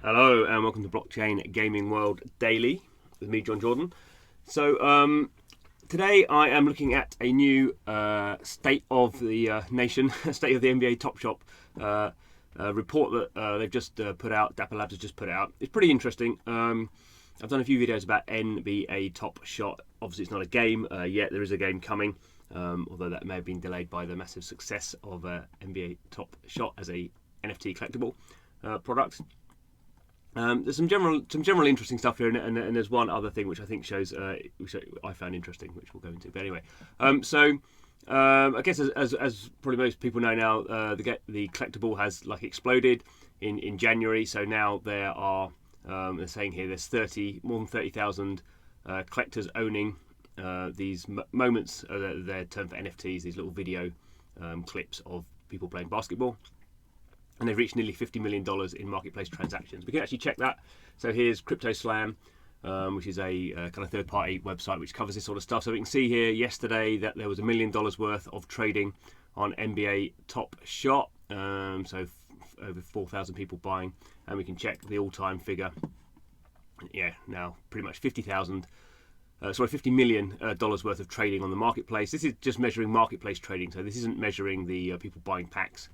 Hello and welcome to Blockchain Gaming World Daily with me, John Jordan. So today I am looking at a new state of the nation, state of the NBA Top Shop report that they've just put out. Dapper Labs has just put out. It's pretty interesting. I've done a few videos about NBA Top Shot. Obviously, it's not a game yet. There is a game coming, although that may have been delayed by the massive success of NBA Top Shot as a NFT collectible product. There's some general interesting stuff here, and there's one other thing which I think shows, which I found interesting, which we'll go into. But anyway, I guess as probably most people know now, the collectible has exploded in January. So now there are they're saying here there's more than 30,000 collectors owning these moments. They're termed for NFTs, these little video clips of people playing basketball. And they've reached nearly $50 million in marketplace transactions. We can actually check that. So here's Crypto Slam, which is a kind of third-party website which covers this sort of stuff. So we can see here yesterday that there was $1 million worth of trading on NBA Top Shot. So over 4,000 people buying, and we can check the all-time figure. Yeah, now pretty much $50 million worth of trading on the marketplace. This is just measuring marketplace trading, so this isn't measuring the people buying packs.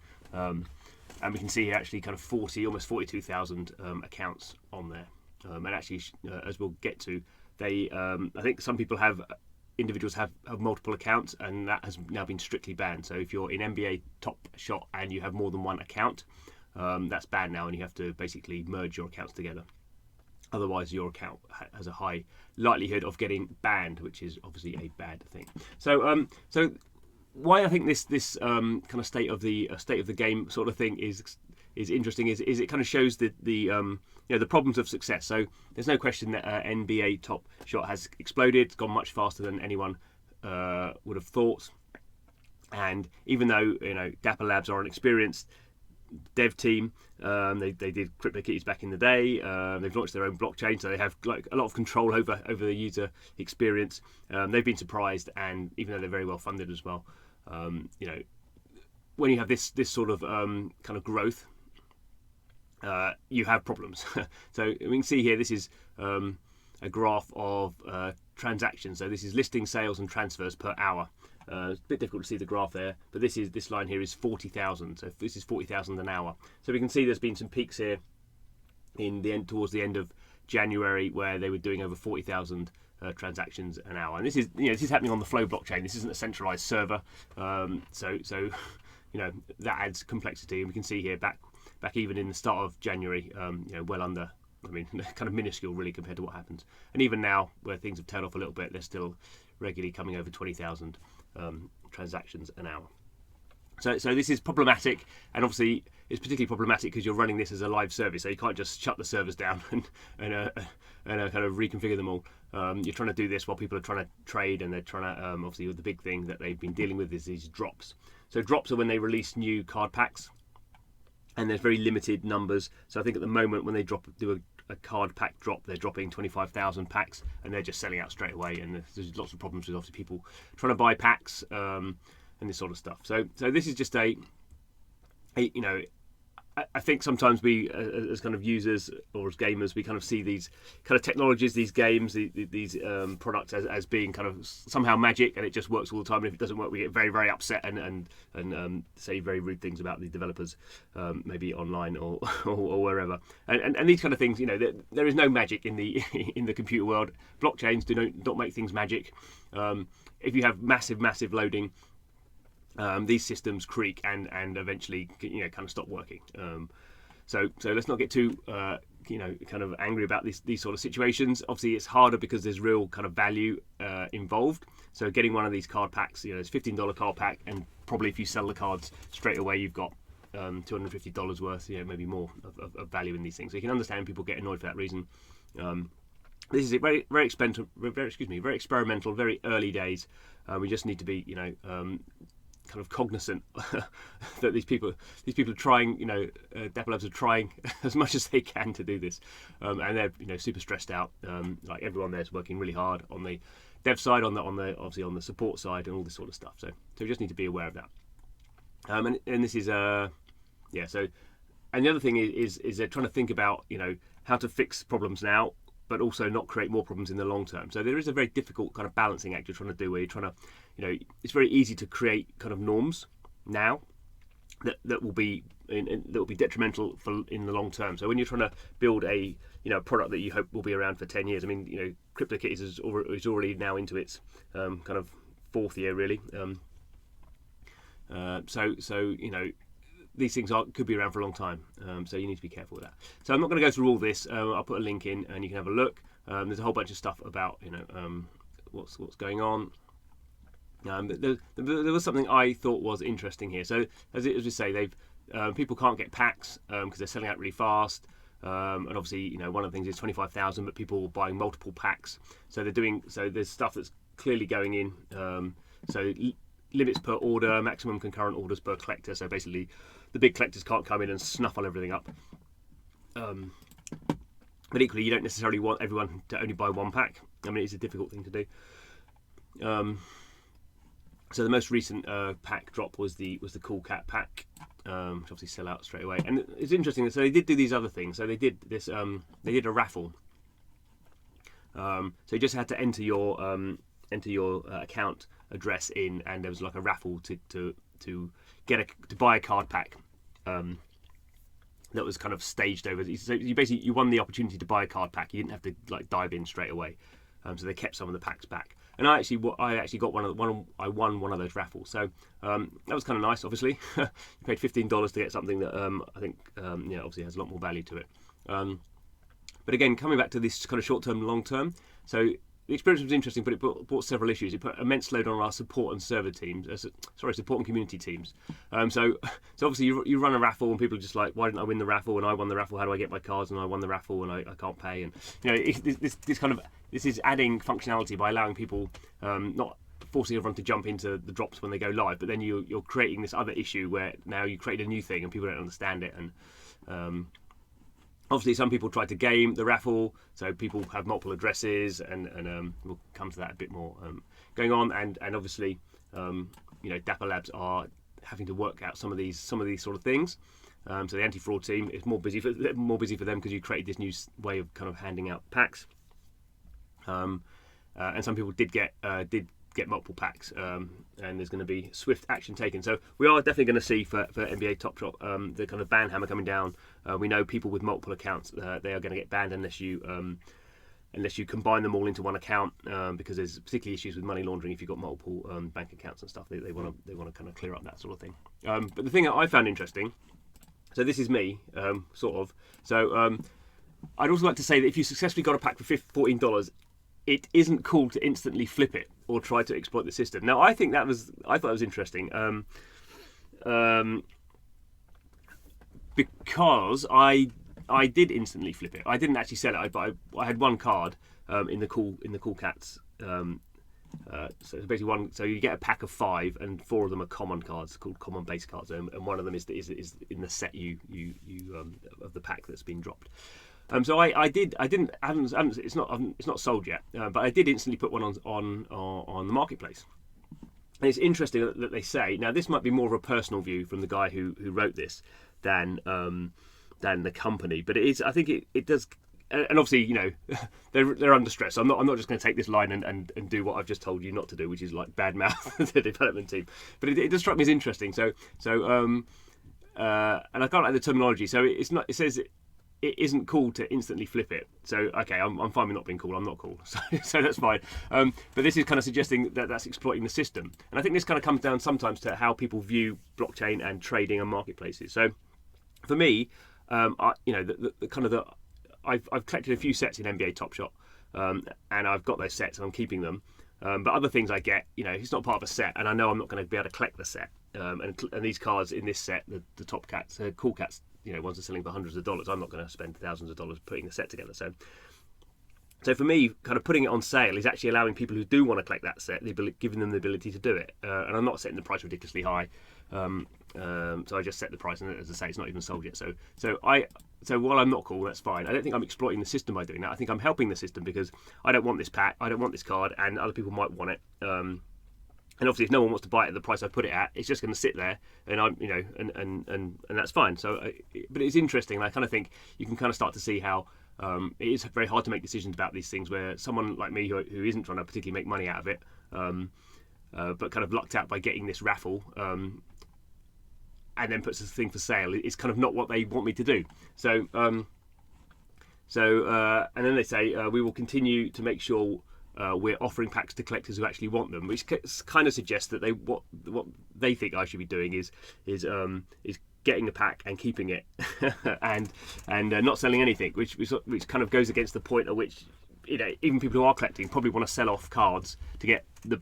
And we can see here actually kind of almost 42,000 accounts on there. And actually, as we'll get to, I think some people individuals have multiple accounts, and that has now been strictly banned. So if you're in NBA Top Shot and you have more than one account, that's banned now, and you have to basically merge your accounts together. Otherwise, your account has a high likelihood of getting banned, which is obviously a bad thing. So, why I think this kind of state of the game sort of thing is interesting is it kind of shows the problems of success. So there's no question that NBA Top Shot has exploded. It's gone much faster than anyone would have thought. And even though Dapper Labs are an experienced dev team, they did CryptoKitties back in the day. They've launched their own blockchain, so they have a lot of control over the user experience. They've been surprised, and even though they're very well funded as well, when you have this sort of kind of growth, you have problems. So we can see here, this is a graph of transactions. So this is listing, sales, and transfers per hour. It's a bit difficult to see the graph there, but this line here is 40,000. So this is 40,000 an hour. So we can see there's been some peaks here towards the end of January, where they were doing over 40,000 transactions an hour. And this is happening on the Flow blockchain. This isn't a centralized server, so that adds complexity. And we can see here back even in the start of January, well under. I mean, kind of minuscule really compared to what happens. And even now, where things have tailed off a little bit, they're still regularly coming over 20,000 transactions an hour. So this is problematic, and obviously it's particularly problematic because you're running this as a live service, so you can't just shut the servers down and kind of reconfigure them all. You're trying to do this while people are trying to trade, and they're trying to obviously the big thing that they've been dealing with is these drops. So drops are when they release new card packs, and there's very limited numbers. So I think at the moment when they do a card pack drop, they're dropping 25,000 packs, and they're just selling out straight away. And there's lots of problems with obviously people trying to buy packs and this sort of stuff. So this is just I think sometimes we, as kind of users or as gamers, we kind of see these kind of technologies, these games, these products as being kind of somehow magic, and it just works all the time. And if it doesn't work, we get very, very upset and say very rude things about the developers, maybe online or wherever. And these kind of things, there is no magic in the in the computer world. Blockchains don't make things magic. If you have massive loading, these systems creak and eventually kind of stop working. So let's not get too kind of angry about these sort of situations. Obviously, it's harder because there's real kind of value involved. So getting one of these card packs, it's $15 card pack, and probably if you sell the cards straight away, you've got $250 worth, maybe more of value in these things. So you can understand people get annoyed for that reason. This is very expensive, very experimental, very early days. We just need to be kind of cognizant that these people are trying. Dapper Labs are trying as much as they can to do this, and they're super stressed out. Like everyone there is working really hard on the dev side, obviously on the support side, and all this sort of stuff. So we just need to be aware of that. And this is so And the other thing is they're trying to think about how to fix problems now, but also not create more problems in the long term. So there is a very difficult kind of balancing act you're trying to do, where you're trying to, it's very easy to create kind of norms now that will be detrimental for in the long term. So when you're trying to build a product that you hope will be around for 10 years, I mean, CryptoKitties is already now into its kind of fourth year really. So these things could be around for a long time, so you need to be careful with that. So I'm not going to go through all this. I'll put a link in and you can have a look. There's a whole bunch of stuff about what's going on. There was something I thought was interesting here. So as we say, they've people can't get packs because they're selling out really fast. And obviously, one of the things is 25,000, but people are buying multiple packs. So there's stuff that's clearly going in. So limits per order, maximum concurrent orders per collector. So basically, the big collectors can't come in and snuffle everything up. But equally, you don't necessarily want everyone to only buy one pack. I mean, it's a difficult thing to do. So the most recent pack drop was the Cool Cat pack, which obviously sell out straight away. And it's interesting. So they did do these other things. So they did this. They did a raffle. So you just had to enter your account address in, and there was like a raffle to buy a card pack. That was kind of staged over. So you won the opportunity to buy a card pack. You didn't have to dive in straight away. So they kept some of the packs back. And I actually got I won one of those raffles. So that was kind of nice. Obviously, you paid $15 to get something that I think obviously has a lot more value to it. But again, coming back to this kind of short term and long term. So the experience was interesting, but it brought several issues. It put immense load on our support and server teams. Support and community teams. So obviously you run a raffle and people are just like, why didn't I win the raffle? And I won the raffle. How do I get my cards? And I won the raffle and I can't pay. And this is adding functionality by allowing people, not forcing everyone to jump into the drops when they go live, but then you're creating this other issue where now you create a new thing and people don't understand it. And obviously, some people try to game the raffle, so people have multiple addresses, and we'll come to that a bit more going on. And obviously, Dapper Labs are having to work out some of these sort of things. So the anti-fraud team is more busy for them because you created this new way of kind of handing out packs. And some people did get multiple packs, and there's going to be swift action taken. So we are definitely going to see for NBA Top Shot the kind of ban hammer coming down. We know people with multiple accounts, they are going to get banned unless you combine them all into one account, because there's particularly issues with money laundering if you've got multiple bank accounts and stuff. They want to kind of clear up that sort of thing. But the thing that I found interesting, so this is me, sort of. So I'd also like to say that if you successfully got a pack for $14, it isn't cool to instantly flip it or try to exploit the system. Now, I thought it was interesting, because I did instantly flip it. I didn't actually sell it, but I had one card in the Cool Cats. So basically so you get a pack of 5, and 4 of them are common cards called common base cards, and one of them is in the set you of the pack that's been dropped. So I haven't it's not sold yet, but I did instantly put one on the marketplace. And it's interesting that they say, now this might be more of a personal view from the guy who wrote this than the company, but it is, I think it does. And obviously, they're under stress. So I'm not just going to take this line and do what I've just told you not to do, which is like badmouth the development team. But it does strike me as interesting. So and I can't like the terminology. So it's not. It says it isn't cool to instantly flip it. So okay, I'm fine with not being cool. I'm not cool. So that's fine. But this is kind of suggesting that that's exploiting the system. And I think this kind of comes down sometimes to how people view blockchain and trading and marketplaces. So for me, I've collected a few sets in NBA Top Shot, and I've got those sets and I'm keeping them. But other things I get, it's not part of a set, and I know I'm not going to be able to collect the set. And these cards in this set, the Top Cats, Cool Cats, ones are selling for hundreds of dollars. I'm not going to spend thousands of dollars putting the set together. So for me, kind of putting it on sale is actually allowing people who do want to collect that set, giving them the ability to do it. And I'm not setting the price ridiculously high. So I just set the price, and as I say, it's not even sold yet. So while I'm not cool, that's fine. I don't think I'm exploiting the system by doing that. I think I'm helping the system because I don't want this pack, I don't want this card, and other people might want it. And obviously, if no one wants to buy it at the price I put it at, it's just going to sit there, and and that's fine. So, but it's interesting. And I kind of think you can kind of start to see how it is very hard to make decisions about these things, where someone like me who isn't trying to particularly make money out of it, but kind of lucked out by getting this raffle, and then puts this thing for sale, is kind of not what they want me to do. So, and then they say we will continue to make sure we're offering packs to collectors who actually want them, which kind of suggests that what they think I should be doing is getting a pack and keeping it, and not selling anything, which kind of goes against the point at which even people who are collecting probably want to sell off cards to get the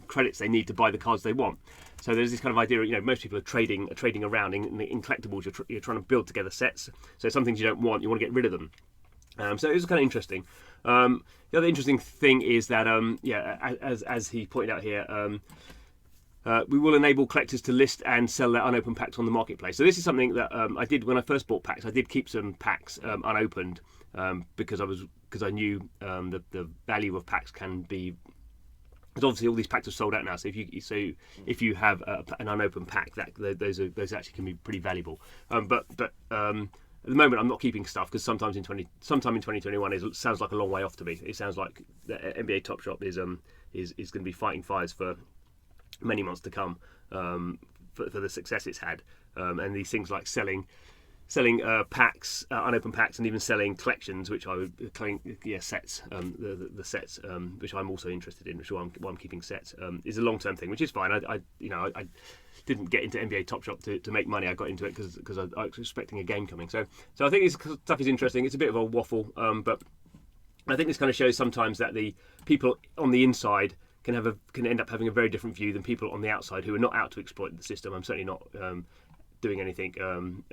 credits they need to buy the cards they want. So there's this kind of idea, most people are trading around in collectibles. You're trying to build together sets. So some things you don't want, you want to get rid of them. So it was kind of interesting. The other interesting thing is that, as he pointed out here, we will enable collectors to list and sell their unopened packs on the marketplace. So this is something that I did when I first bought packs. I did keep some packs unopened because I knew the value of packs can be. Because obviously all these packs are sold out now. So if you have an unopened pack, those actually can be pretty valuable. But at the moment, I'm not keeping stuff because sometime in 2021 sounds like a long way off to me. It sounds like the NBA Top Shop is going to be fighting fires for many months to come for the success it's had, and these things like selling packs, unopened packs, and even selling collections, which I would sets, the sets, which I'm also interested in, which is why I'm keeping sets, is a long-term thing, which is fine. I didn't get into NBA Top Shop to make money. I got into it because I was expecting a game coming. So I think this stuff is interesting. It's a bit of a waffle, but I think this kind of shows sometimes that the people on the inside can end up having a very different view than people on the outside who are not out to exploit the system. I'm certainly not doing anything kind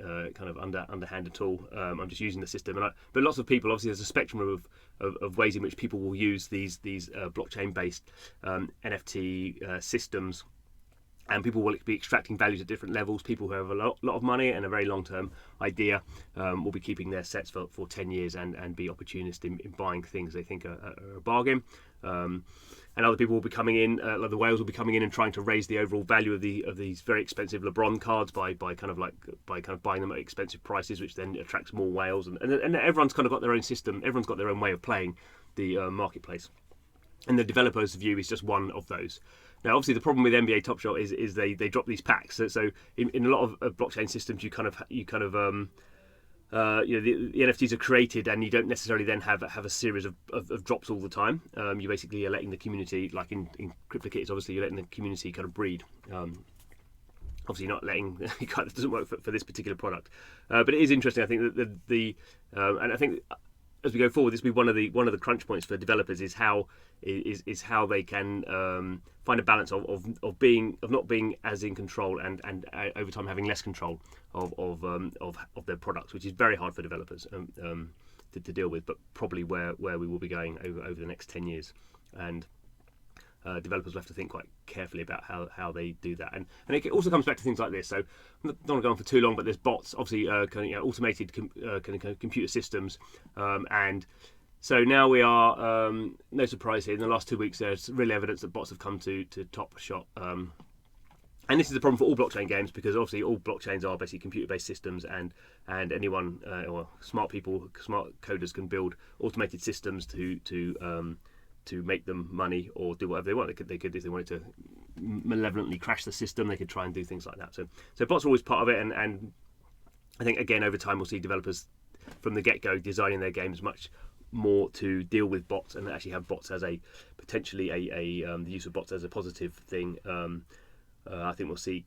of underhand at all. I'm just using the system, but lots of people, obviously there's a spectrum of ways in which people will use these blockchain based NFT systems, and people will be extracting values at different levels. People who have a lot of money and a very long term idea will be keeping their sets for 10 years and be opportunist in buying things they think are a bargain. And other people will be coming in, like the whales will be coming in and trying to raise the overall value of these very expensive LeBron cards by kind of buying them at expensive prices, which then attracts more whales. And everyone's kind of got their own system. Everyone's got their own way of playing the marketplace. And the developer's view is just one of those. Now, obviously, the problem with NBA Top Shot is they drop these packs. So in a lot of blockchain systems, the NFTs are created, and you don't necessarily then have a series of drops all the time. You basically are letting the community, like in CryptoKitties, obviously you're letting the community kind of breed. Obviously, not letting it kind of doesn't work for this particular product, but it is interesting. I think that and I think as we go forward, this will be one of the crunch points for developers is how they can find a balance of not being as in control and over time having less control of their products, which is very hard for developers to deal with, but probably where we will be going over the next 10 years. And developers will have to think quite carefully about how they do that. And it also comes back to things like this. So I don't want to go on for too long, but there's bots, obviously automated computer systems, and so now we are, no surprise here, in the last 2 weeks there's real evidence that bots have come to Top Shot. And this is a problem for all blockchain games, because obviously all blockchains are basically computer-based systems, and anyone, or smart coders can build automated systems to make them money or do whatever they want. They could if they wanted to malevolently crash the system, they could try and do things like that. So bots are always part of it, and I think again over time we'll see developers from the get-go designing their games much more to deal with bots and actually have bots as potentially the use of bots as a positive thing. I think we'll see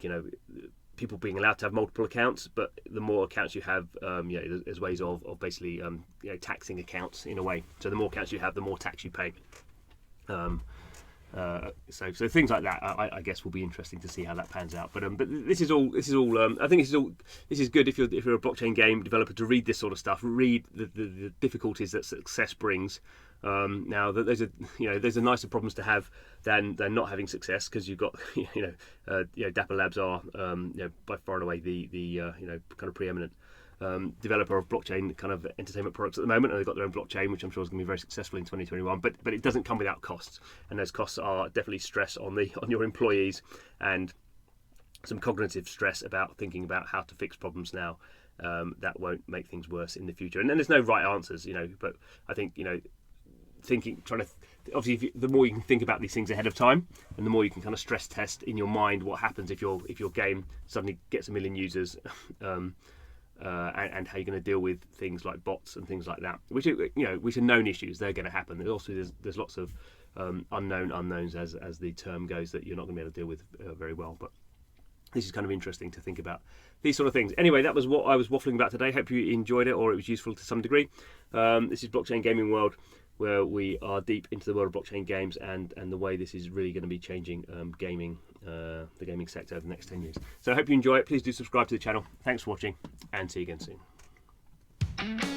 people being allowed to have multiple accounts, but the more accounts you have, there's ways of basically taxing accounts in a way. So the more accounts you have, the more tax you pay. So things like that, I guess, will be interesting to see how that pans out. But this is all. I think this is good if you're a blockchain game developer to read this sort of stuff, read the difficulties that success brings. Now those are nicer problems to have than not having success, because you've got Dapper Labs are by far and away the kind of preeminent developer of blockchain kind of entertainment products at the moment, and they've got their own blockchain, which I'm sure is going to be very successful in 2021. But it doesn't come without costs, and those costs are definitely stress on your employees, and some cognitive stress about thinking about how to fix problems now. That won't make things worse in the future. And then there's no right answers, but I think, obviously the more you can think about these things ahead of time, and the more you can kind of stress test in your mind what happens if your game suddenly gets 1 million users, and how you're going to deal with things like bots and things like that, which are known issues. They're going to happen. There's lots of unknown unknowns, as the term goes, that you're not going to be able to deal with very well. But this is kind of interesting to think about these sort of things. Anyway, that was what I was waffling about today. Hope you enjoyed it, or it was useful to some degree. This is Blockchain Gaming World, where we are deep into the world of blockchain games and the way this is really going to be changing gaming, the gaming sector over the next 10 years. So I hope you enjoy it. Please do subscribe to the channel. Thanks for watching, and see you again soon.